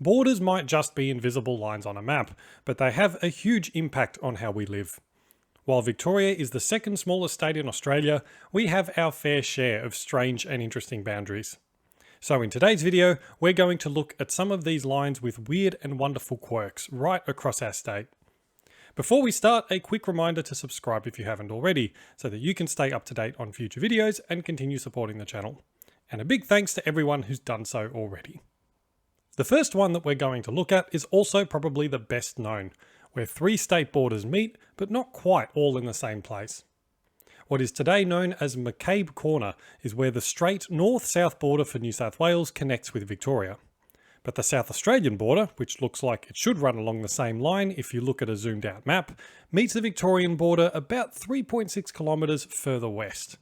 Borders might just be invisible lines on a map, but they have a huge impact on how we live. While Victoria is the second smallest state in Australia, we have our fair share of strange and interesting boundaries. So in today's video, we're going to look at some of these lines with weird and wonderful quirks right across our state. Before we start, a quick reminder to subscribe if you haven't already, so that you can stay up to date on future videos and continue supporting the channel. And a big thanks to everyone who's done so already. The first one that we're going to look at is also probably the best known, where three state borders meet, but not quite all in the same place. What is today known as McCabe Corner is where the straight north-south border for New South Wales connects with Victoria. But the South Australian border, which looks like it should run along the same line if you look at a zoomed out map, meets the Victorian border about 3.6 kilometres further west.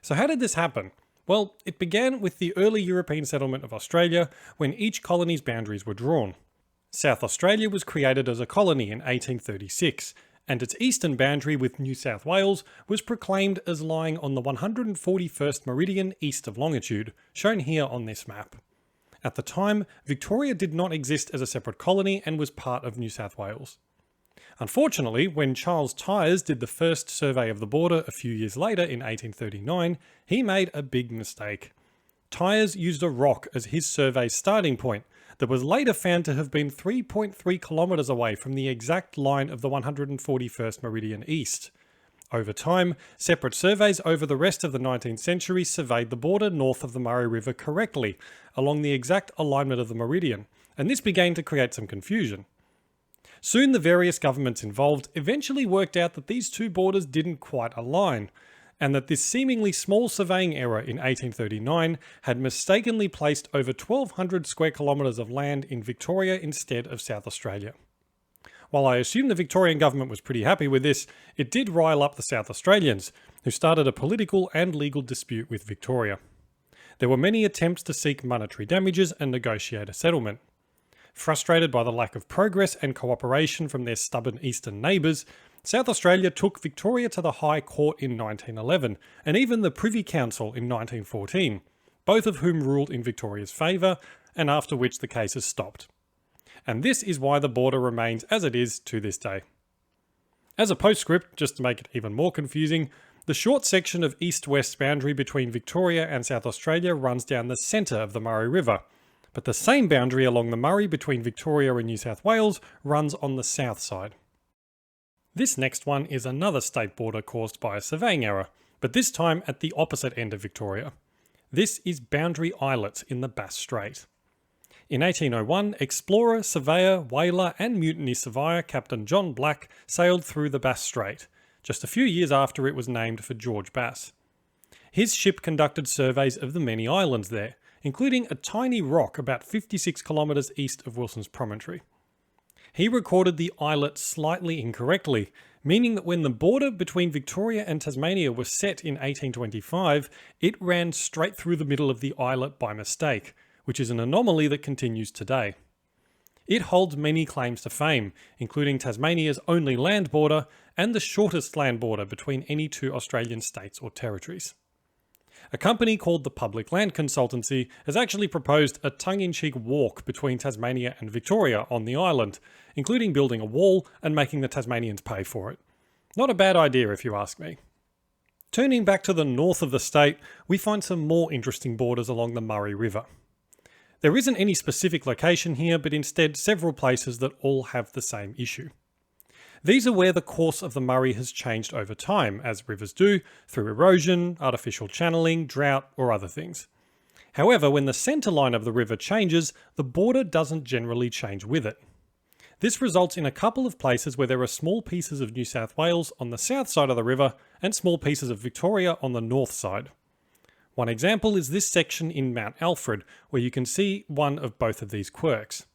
So how did this happen? Well, it began with the early European settlement of Australia when each colony's boundaries were drawn. South Australia was created as a colony in 1836, and its eastern boundary with New South Wales was proclaimed as lying on the 141st meridian east of longitude, shown here on this map. At the time, Victoria did not exist as a separate colony and was part of New South Wales. Unfortunately, when Charles Tyers did the first survey of the border a few years later in 1839, he made a big mistake. Tyers used a rock as his survey's starting point that was later found to have been 3.3 kilometres away from the exact line of the 141st meridian east. Over time, separate surveys over the rest of the 19th century surveyed the border north of the Murray River correctly, along the exact alignment of the meridian, and this began to create some confusion. Soon the various governments involved eventually worked out that these two borders didn't quite align, and that this seemingly small surveying error in 1839 had mistakenly placed over 1,200 square kilometres of land in Victoria instead of South Australia. While I assume the Victorian government was pretty happy with this, it did rile up the South Australians, who started a political and legal dispute with Victoria. There were many attempts to seek monetary damages and negotiate a settlement. Frustrated by the lack of progress and cooperation from their stubborn eastern neighbours, South Australia took Victoria to the High Court in 1911, and even the Privy Council in 1914, both of whom ruled in Victoria's favour, and after which the cases stopped. And this is why the border remains as it is to this day. As a postscript, just to make it even more confusing, the short section of east-west boundary between Victoria and South Australia runs down the centre of the Murray River, but the same boundary along the Murray between Victoria and New South Wales runs on the south side. This next one is another state border caused by a surveying error, but this time at the opposite end of Victoria. This is Boundary Islet in the Bass Strait. In 1801, explorer, surveyor, whaler and mutiny surveyor Captain John Black sailed through the Bass Strait, just a few years after it was named for George Bass. His ship conducted surveys of the many islands there, including a tiny rock about 56 kilometres east of Wilson's Promontory. He recorded the islet slightly incorrectly, meaning that when the border between Victoria and Tasmania was set in 1825, it ran straight through the middle of the islet by mistake, which is an anomaly that continues today. It holds many claims to fame, including Tasmania's only land border and the shortest land border between any two Australian states or territories. A company called the Public Land Consultancy has actually proposed a tongue-in-cheek walk between Tasmania and Victoria on the island, including building a wall and making the Tasmanians pay for it. Not a bad idea if you ask me. Turning back to the north of the state, we find some more interesting borders along the Murray River. There isn't any specific location here, but instead several places that all have the same issue. These are where the course of the Murray has changed over time, as rivers do, through erosion, artificial channeling, drought, or other things. However, when the centre line of the river changes, the border doesn't generally change with it. This results in a couple of places where there are small pieces of New South Wales on the south side of the river and small pieces of Victoria on the north side. One example is this section in Mount Alfred, where you can see one of both of these quirks.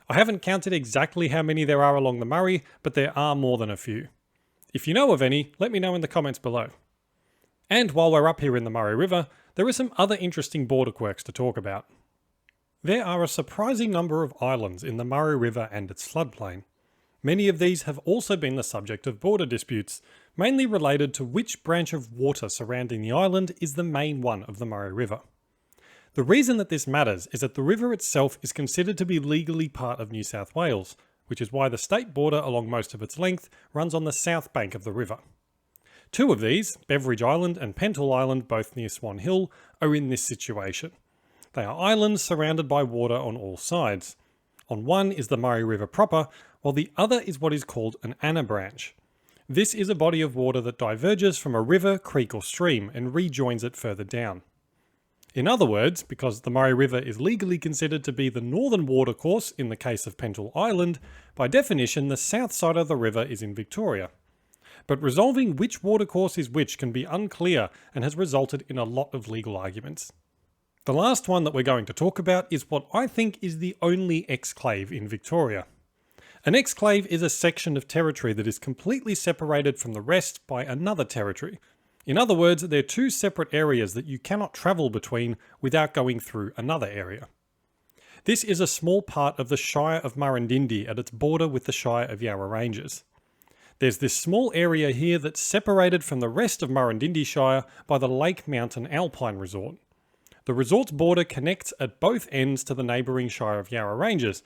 I haven't counted exactly how many there are along the Murray, but there are more than a few. If you know of any, let me know in the comments below. And while we're up here in the Murray River, there are some other interesting border quirks to talk about. There are a surprising number of islands in the Murray River and its floodplain. Many of these have also been the subject of border disputes, mainly related to which branch of water surrounding the island is the main one of the Murray River. The reason that this matters is that the river itself is considered to be legally part of New South Wales, which is why the state border along most of its length runs on the south bank of the river. Two of these, Beveridge Island and Pental Island, both near Swan Hill, are in this situation. They are islands surrounded by water on all sides. On one is the Murray River proper, while the other is what is called an Anna branch. This is a body of water that diverges from a river, creek or stream and rejoins it further down. In other words, because the Murray River is legally considered to be the northern watercourse in the case of Pental Island, by definition the south side of the river is in Victoria. But resolving which watercourse is which can be unclear and has resulted in a lot of legal arguments. The last one that we're going to talk about is what I think is the only exclave in Victoria. An exclave is a section of territory that is completely separated from the rest by another territory. In other words, they're two separate areas that you cannot travel between without going through another area. This is a small part of the Shire of Murrindindi at its border with the Shire of Yarra Ranges. There's this small area here that's separated from the rest of Murrindindi Shire by the Lake Mountain Alpine Resort. The resort's border connects at both ends to the neighbouring Shire of Yarra Ranges.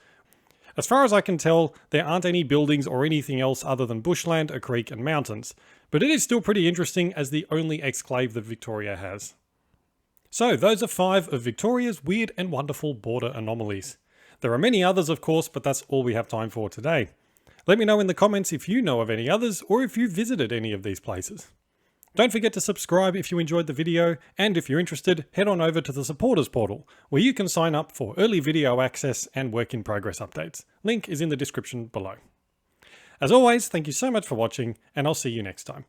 As far as I can tell, there aren't any buildings or anything else other than bushland, a creek and mountains. But it is still pretty interesting as the only exclave that Victoria has. So those are 5 of Victoria's weird and wonderful border anomalies. There are many others of course, but that's all we have time for today. Let me know in the comments if you know of any others or if you visited any of these places. Don't forget to subscribe if you enjoyed the video, and if you're interested, head on over to the supporters portal, where you can sign up for early video access and work in progress updates. Link is in the description below. As always, thank you so much for watching, and I'll see you next time.